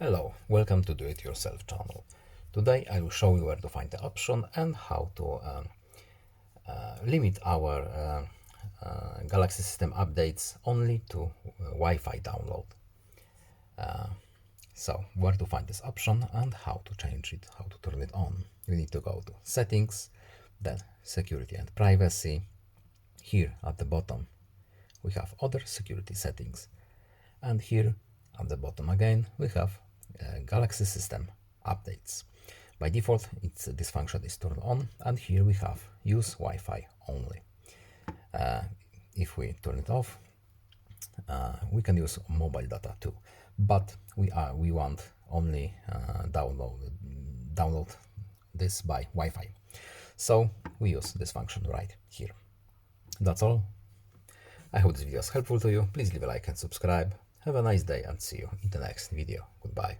Hello, welcome to Do It Yourself channel. Today I will show you where to find the option and how to limit our Galaxy system updates only to Wi-Fi download. So where to find this option and how to change it, how to turn it on. You need to go to Settings, then Security and Privacy. Here at the bottom we have Other Security Settings, and here at the bottom again we have Galaxy System Updates. By default, this function is turned on, and here we have Use Wi-Fi only. If we turn it off, we can use mobile data too, but we want only download this by Wi-Fi. So we use this function right here. That's all. I hope this video is helpful to you. Please leave a like and subscribe. Have a nice day and see you in the next video. Goodbye.